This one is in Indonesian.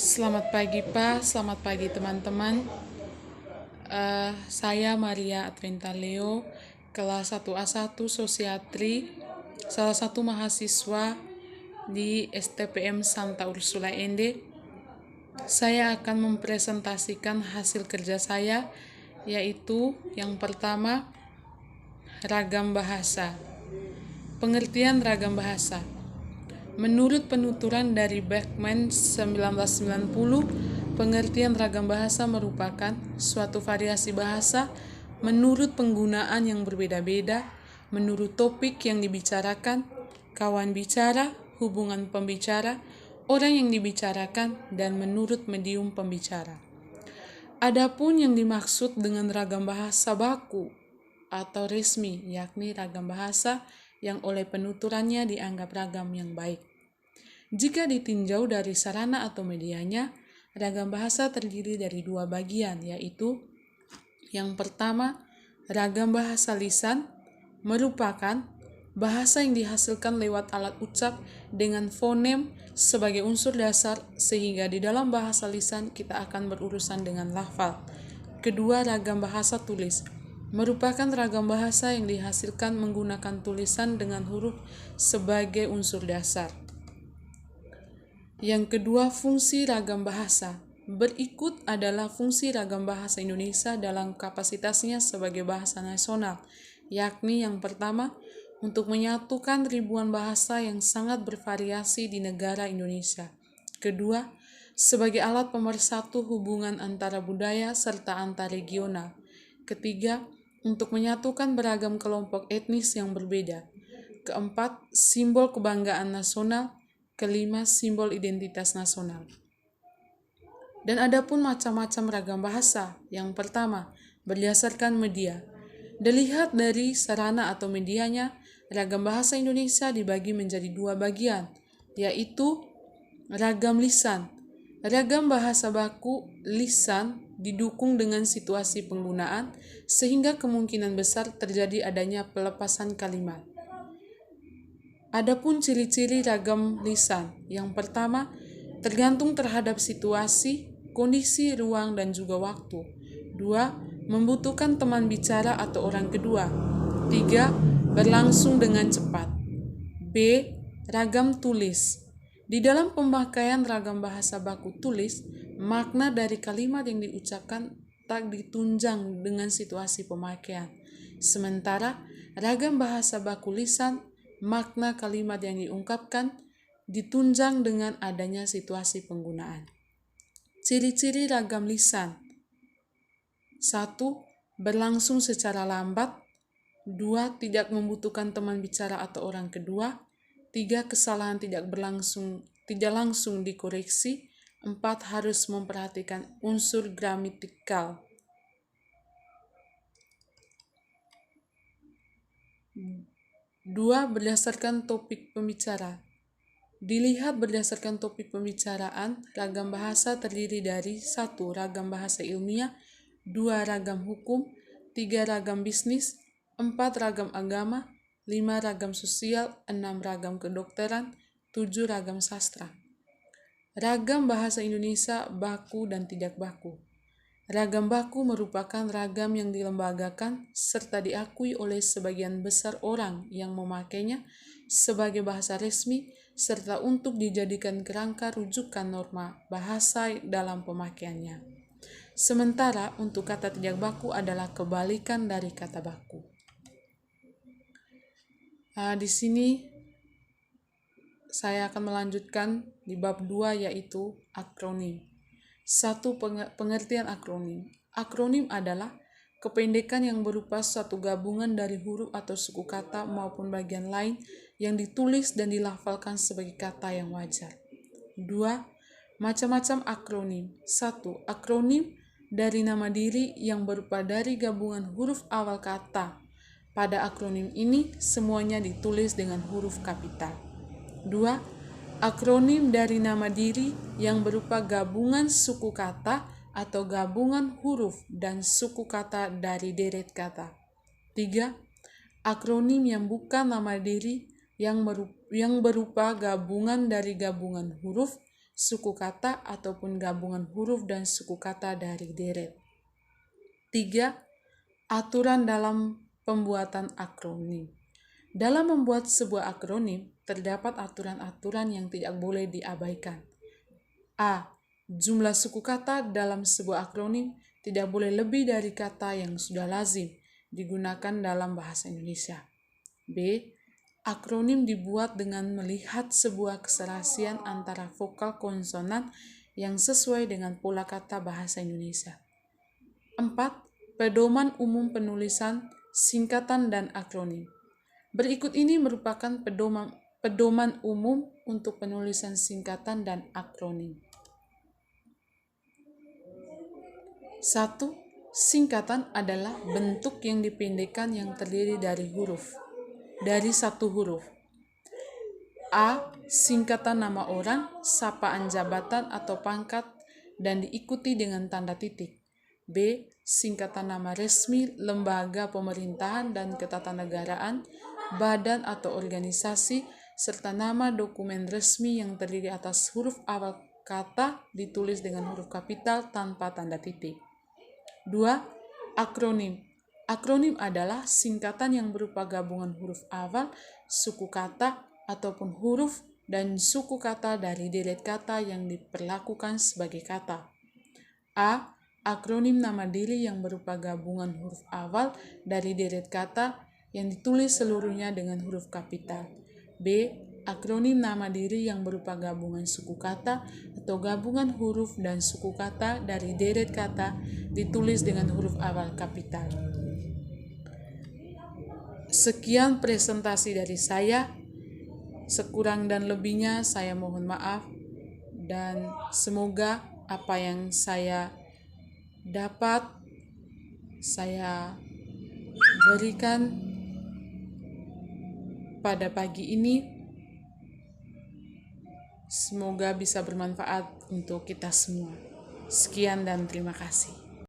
Selamat pagi Pak, selamat pagi teman-teman. Saya Maria Adventa Leo, kelas 1A1 Sosiatri, salah satu mahasiswa di STPM Santa Ursula Ende. Saya akan mempresentasikan hasil kerja saya, yaitu yang pertama, ragam bahasa. Pengertian ragam bahasa. Menurut penuturan dari Beckman 1990, pengertian ragam bahasa merupakan suatu variasi bahasa menurut penggunaan yang berbeda-beda, menurut topik yang dibicarakan, kawan bicara, hubungan pembicara, orang yang dibicarakan, dan menurut medium pembicara. Adapun yang dimaksud dengan ragam bahasa baku atau resmi, yakni ragam bahasa yang oleh penuturannya dianggap ragam yang baik. Jika ditinjau dari sarana atau medianya, ragam bahasa terdiri dari dua bagian, yaitu yang pertama, ragam bahasa lisan merupakan bahasa yang dihasilkan lewat alat ucap dengan fonem sebagai unsur dasar, sehingga di dalam bahasa lisan kita akan berurusan dengan lafal. Kedua, ragam bahasa tulis merupakan ragam bahasa yang dihasilkan menggunakan tulisan dengan huruf sebagai unsur dasar. Yang kedua, fungsi ragam bahasa. Berikut adalah fungsi ragam bahasa Indonesia dalam kapasitasnya sebagai bahasa nasional, yakni yang pertama, untuk menyatukan ribuan bahasa yang sangat bervariasi di negara Indonesia. Kedua, sebagai alat pemersatu hubungan antara budaya serta antar regional. Ketiga, untuk menyatukan beragam kelompok etnis yang berbeda. Keempat, simbol kebanggaan nasional. Kelima, simbol identitas nasional. Dan adapun macam-macam ragam bahasa. Yang pertama, berdasarkan media. Dilihat dari sarana atau medianya, ragam bahasa Indonesia dibagi menjadi dua bagian, yaitu ragam lisan. Ragam bahasa baku lisan didukung dengan situasi penggunaan, sehingga kemungkinan besar terjadi adanya pelepasan kalimat. Adapun ciri-ciri ragam lisan, yang pertama, tergantung terhadap situasi, kondisi, ruang, dan juga waktu. Dua, membutuhkan teman bicara atau orang kedua. Tiga, berlangsung dengan cepat. B, ragam tulis. Di dalam pemakaian ragam bahasa baku tulis, makna dari kalimat yang diucapkan tak ditunjang dengan situasi pemakaian. Sementara ragam bahasa baku lisan, makna kalimat yang diungkapkan ditunjang dengan adanya situasi penggunaan. Ciri-ciri ragam lisan. 1. Berlangsung secara lambat. 2. Tidak membutuhkan teman bicara atau orang kedua. 3. Kesalahan tidak langsung dikoreksi. 4. Harus memperhatikan unsur gramatikal. 2. Berdasarkan topik pembicara. Dilihat berdasarkan topik pembicaraan, ragam bahasa terdiri dari 1. Ragam bahasa ilmiah, 2. Ragam hukum, 3. Ragam bisnis, 4. Ragam agama, 5. Ragam sosial, 6. Ragam kedokteran, 7. Ragam sastra. Ragam bahasa Indonesia baku dan tidak baku. Ragam baku merupakan ragam yang dilembagakan serta diakui oleh sebagian besar orang yang memakainya sebagai bahasa resmi serta untuk dijadikan kerangka rujukan norma bahasa dalam pemakaiannya. Sementara untuk kata tidak baku adalah kebalikan dari kata baku. Di sini saya akan melanjutkan di bab 2, yaitu akronim. 1. Pengertian akronim. Akronim adalah kependekan yang berupa suatu gabungan dari huruf atau suku kata maupun bagian lain yang ditulis dan dilafalkan sebagai kata yang wajar. 2. Macam-macam akronim. 1. Akronim dari nama diri yang berupa dari gabungan huruf awal kata. Pada akronim ini semuanya ditulis dengan huruf kapital. 2. Akronim dari nama diri yang berupa gabungan suku kata atau gabungan huruf dan suku kata dari deret kata. 3. Akronim yang bukan nama diri yang berupa gabungan dari gabungan huruf, suku kata ataupun gabungan huruf dan suku kata dari deret. 3. Aturan dalam pembuatan akronim. Dalam membuat sebuah akronim, terdapat aturan-aturan yang tidak boleh diabaikan. A. Jumlah suku kata dalam sebuah akronim tidak boleh lebih dari kata yang sudah lazim digunakan dalam bahasa Indonesia. B. Akronim dibuat dengan melihat sebuah keserasian antara vokal konsonan yang sesuai dengan pola kata bahasa Indonesia. 4. Pedoman umum penulisan, singkatan, dan akronim. Berikut ini merupakan pedoman umum untuk penulisan singkatan dan akronim. 1. Singkatan adalah bentuk yang dipendekkan yang terdiri dari satu huruf. A. Singkatan nama orang, sapaan jabatan atau pangkat, dan diikuti dengan tanda titik. B. Singkatan nama resmi, lembaga pemerintahan dan ketatanegaraan, badan atau organisasi, serta nama dokumen resmi yang terdiri atas huruf awal kata ditulis dengan huruf kapital tanpa tanda titik. 2. Akronim. Akronim adalah singkatan yang berupa gabungan huruf awal, suku kata, ataupun huruf dan suku kata dari deret kata yang diperlakukan sebagai kata. A. Akronim nama diri yang berupa gabungan huruf awal dari deret kata yang ditulis seluruhnya dengan huruf kapital. B. Akronim nama diri yang berupa gabungan suku kata atau gabungan huruf dan suku kata dari deret kata ditulis dengan huruf awal kapital. Sekian presentasi dari saya. Sekurang dan lebihnya saya mohon maaf, dan semoga apa yang saya dapat saya berikan pada pagi ini semoga bisa bermanfaat untuk kita semua. Sekian dan terima kasih.